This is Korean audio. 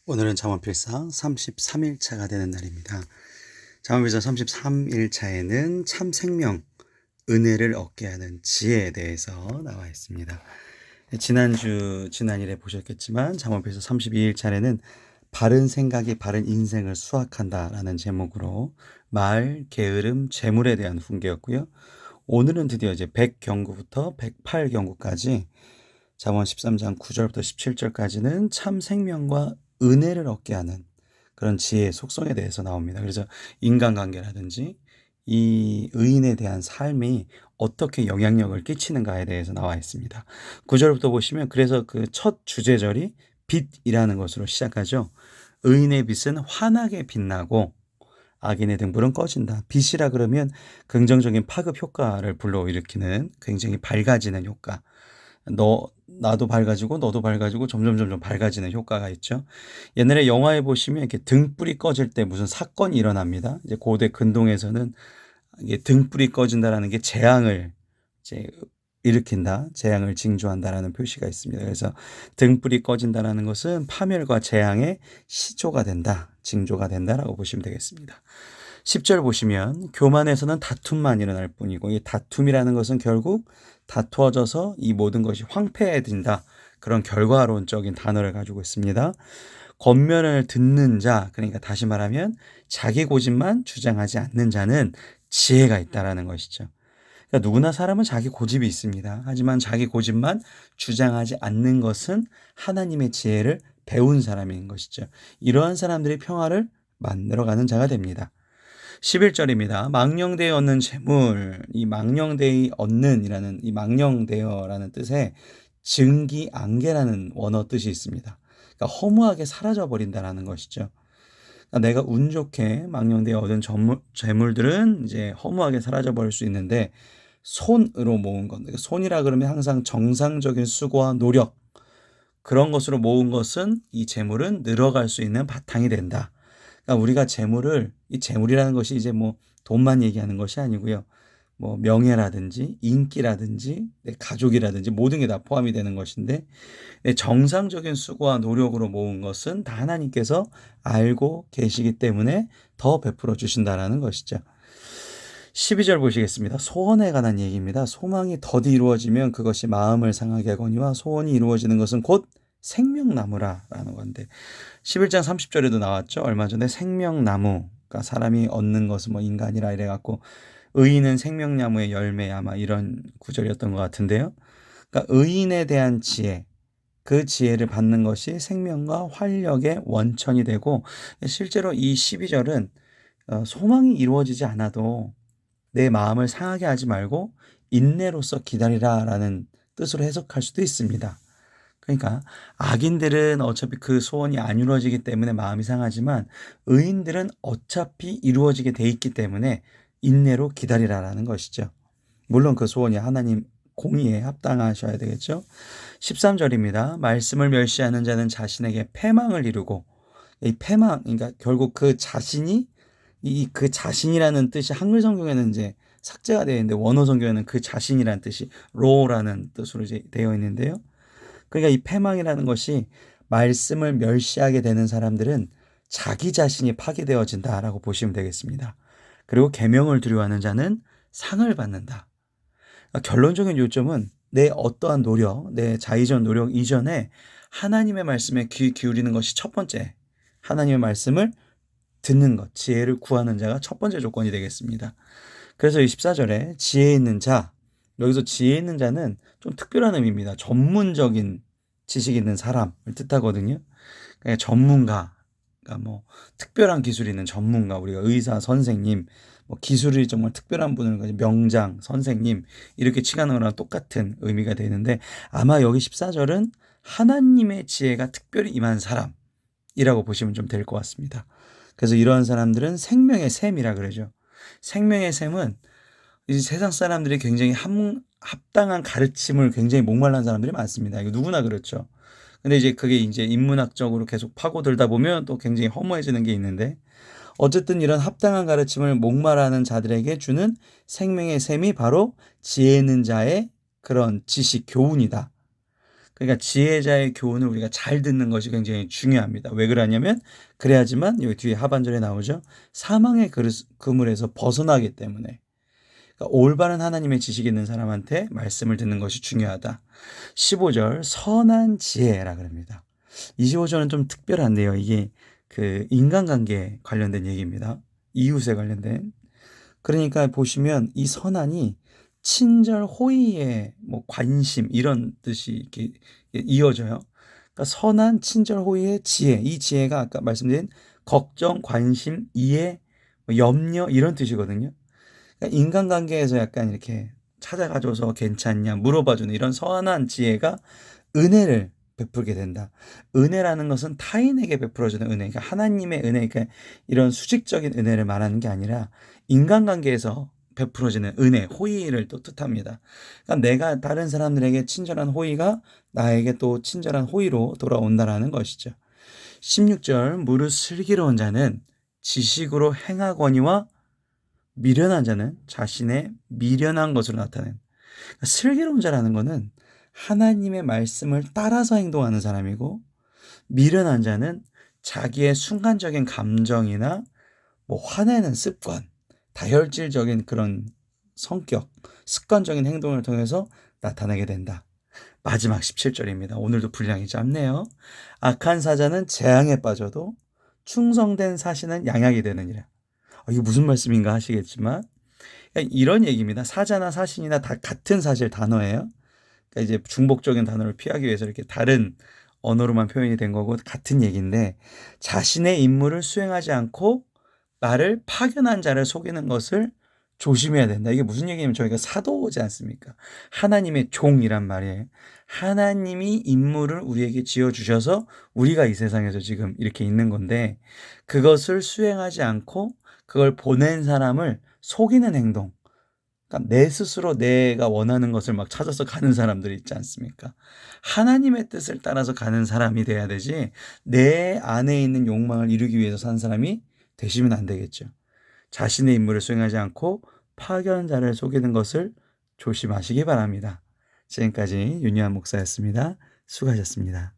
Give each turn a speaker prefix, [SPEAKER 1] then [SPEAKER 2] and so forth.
[SPEAKER 1] 오늘은 잠언필상 33일차가 되는 날입니다. 잠언필상 33일차에는 참 생명, 은혜를 얻게 하는 지혜에 대해서 나와 있습니다. 지난일에 보셨겠지만 잠언필상 32일차에는 바른 생각이 바른 인생을 수확한다라는 제목으로 말, 게으름, 재물에 대한 훈계였고요. 오늘은 드디어 이제 100경구부터 108경구까지 잠언 13장 9절부터 17절까지는 참 생명과 은혜를 얻게 하는 그런 지혜의 속성에 대해서 나옵니다. 그래서 인간관계라든지 이 의인에 대한 삶이 어떻게 영향력을 끼치는가에 대해서 나와 있습니다. 9절부터 보시면 그래서 그 첫 주제절이 빛이라는 것으로 시작하죠. 의인의 빛은 환하게 빛나고 악인의 등불은 꺼진다. 빛이라 그러면 긍정적인 파급 효과를 불러일으키는 굉장히 밝아지는 효과. 나도 밝아지고 너도 밝아지고 점점 밝아지는 효과가 있죠. 옛날에 영화에 보시면 이렇게 등불이 꺼질 때 무슨 사건이 일어납니다. 이제 고대 근동에서는 이게 등불이 꺼진다라는 게 재앙을 이제 일으킨다, 재앙을 징조한다라는 표시가 있습니다. 그래서 등불이 꺼진다라는 것은 파멸과 재앙의 시조가 된다, 징조가 된다라고 보시면 되겠습니다. 10절 보시면 교만에서는 다툼만 일어날 뿐이고 이 다툼이라는 것은 결국 다투어져서 이 모든 것이 황폐해진다. 그런 결과론적인 단어를 가지고 있습니다. 권면을 듣는 자, 그러니까 다시 말하면 자기 고집만 주장하지 않는 자는 지혜가 있다라는 것이죠. 그러니까 누구나 사람은 자기 고집이 있습니다. 하지만 자기 고집만 주장하지 않는 것은 하나님의 지혜를 배운 사람인 것이죠. 이러한 사람들이 평화를 만들어가는 자가 됩니다. 11절입니다. 망령되어 얻는 재물, 이 망령되이 얻는이라는 이 망령되어라는 뜻에 증기안개라는 원어 뜻이 있습니다. 그러니까 허무하게 사라져 버린다라는 것이죠. 그러니까 내가 운 좋게 망령되어 얻은 재물들은 이제 허무하게 사라져 버릴 수 있는데 손으로 모은 것, 그러니까 손이라 그러면 항상 정상적인 수고와 노력 그런 것으로 모은 것은 이 재물은 늘어갈 수 있는 바탕이 된다. 그러니까 우리가 이 재물이라는 것이 이제 뭐 돈만 얘기하는 것이 아니고요. 뭐 명예라든지 인기라든지 내 가족이라든지 모든 게 다 포함이 되는 것인데 정상적인 수고와 노력으로 모은 것은 다 하나님께서 알고 계시기 때문에 더 베풀어 주신다라는 것이죠. 12절 보시겠습니다. 소원에 관한 얘기입니다. 소망이 더디 이루어지면 그것이 마음을 상하게 하거니와 소원이 이루어지는 것은 곧 생명나무라라는 건데 11장 30절에도 나왔죠. 얼마 전에 생명나무, 그러니까 사람이 얻는 것은 뭐 인간이라 이래갖고 의인은 생명나무의 열매야 아마 이런 구절이었던 것 같은데요. 그러니까 의인에 대한 지혜, 그 지혜를 받는 것이 생명과 활력의 원천이 되고 실제로 이 12절은 소망이 이루어지지 않아도 내 마음을 상하게 하지 말고 인내로서 기다리라라는 뜻으로 해석할 수도 있습니다. 그러니까 악인들은 어차피 그 소원이 안 이루어지기 때문에 마음이 상하지만 의인들은 어차피 이루어지게 돼 있기 때문에 인내로 기다리라라는 것이죠. 물론 그 소원이 하나님 공의에 합당하셔야 되겠죠. 13절입니다. 말씀을 멸시하는 자는 자신에게 패망을 이루고 이 패망, 그러니까 결국 그 자신이 그 자신이라는 뜻이 한글 성경에는 이제 삭제가 되어 있는데 원어 성경에는 그 자신이라는 뜻이 로라는 뜻으로 이제 되어 있는데요. 그러니까 이 패망이라는 것이 말씀을 멸시하게 되는 사람들은 자기 자신이 파괴되어진다라고 보시면 되겠습니다. 그리고 계명을 두려워하는 자는 상을 받는다. 그러니까 결론적인 요점은 내 어떠한 노력, 내 자의적 노력 이전에 하나님의 말씀에 귀 기울이는 것이 첫 번째, 하나님의 말씀을 듣는 것, 지혜를 구하는 자가 첫 번째 조건이 되겠습니다. 그래서 이 14절에 지혜 있는 자, 여기서 지혜 있는 자는 좀 특별한 의미입니다. 전문적인 지식 있는 사람을 뜻하거든요. 그러니까 전문가, 그러니까 뭐 특별한 기술이 있는 전문가, 우리가 의사, 선생님, 뭐 기술이 정말 특별한 분을 명장, 선생님 이렇게 칭하는 거랑 똑같은 의미가 되는데 아마 여기 14절은 하나님의 지혜가 특별히 임한 사람이라고 보시면 좀 될 것 같습니다. 그래서 이러한 사람들은 생명의 샘이라 그러죠. 생명의 샘은 이 세상 사람들이 굉장히 합당한 가르침을 굉장히 목말란 사람들이 많습니다. 이거 누구나 그렇죠. 근데 이제 그게 이제 인문학적으로 계속 파고들다 보면 또 굉장히 허무해지는 게 있는데 어쨌든 이런 합당한 가르침을 목말하는 자들에게 주는 생명의 샘이 바로 지혜 있는 자의 그런 지식 교훈이다. 그러니까 지혜자의 교훈을 우리가 잘 듣는 것이 굉장히 중요합니다. 왜 그러냐면 그래야지만 여기 뒤에 하반절에 나오죠. 사망의 그물에서 벗어나기 때문에. 그러니까 올바른 하나님의 지식이 있는 사람한테 말씀을 듣는 것이 중요하다. 15절 선한 지혜라 그럽니다. 25절은 좀 특별한데요. 이게 그 인간관계에 관련된 얘기입니다. 이웃에 관련된. 그러니까 보시면 이 선한이 친절 호의의 뭐 관심 이런 뜻이 이렇게 이어져요. 그러니까 선한 친절 호의의 지혜. 이 지혜가 아까 말씀드린 걱정, 관심, 이해, 뭐 염려 이런 뜻이거든요. 그러니까 인간관계에서 약간 이렇게 찾아가줘서 괜찮냐 물어봐주는 이런 선한 지혜가 은혜를 베풀게 된다. 은혜라는 것은 타인에게 베풀어주는 은혜, 그러니까 하나님의 은혜, 그러니까 이런 수직적인 은혜를 말하는 게 아니라 인간관계에서 베풀어지는 은혜, 호의를 또 뜻합니다. 그러니까 내가 다른 사람들에게 친절한 호의가 나에게 또 친절한 호의로 돌아온다라는 것이죠. 16절 무릇 슬기로운 자는 지식으로 행하거니와 미련한 자는 자신의 미련한 것으로 나타낸. 그러니까 슬기로운 자라는 것은 하나님의 말씀을 따라서 행동하는 사람이고, 미련한 자는 자기의 순간적인 감정이나 뭐 화내는 습관, 다혈질적인 그런 성격, 습관적인 행동을 통해서 나타나게 된다. 마지막 17절입니다. 오늘도 분량이 짧네요. 악한 사자는 재앙에 빠져도 충성된 사신은 양약이 되느니라. 이게 무슨 말씀인가 하시겠지만 이런 얘기입니다. 사자나 사신이나 다 같은 사실 단어예요. 그러니까 이제 중복적인 단어를 피하기 위해서 이렇게 다른 언어로만 표현이 된 거고 같은 얘기인데, 자신의 임무를 수행하지 않고 나를 파견한 자를 속이는 것을 조심해야 된다. 이게 무슨 얘기냐면 저희가 사도지 않습니까? 하나님의 종이란 말이에요. 하나님이 임무를 우리에게 지어주셔서 우리가 이 세상에서 지금 이렇게 있는 건데, 그것을 수행하지 않고 그걸 보낸 사람을 속이는 행동, 그러니까 내 스스로 내가 원하는 것을 막 찾아서 가는 사람들이 있지 않습니까? 하나님의 뜻을 따라서 가는 사람이 돼야 되지, 내 안에 있는 욕망을 이루기 위해서 사는 사람이 되시면 안 되겠죠. 자신의 임무를 수행하지 않고 파견자를 속이는 것을 조심하시기 바랍니다. 지금까지 윤희환 목사였습니다. 수고하셨습니다.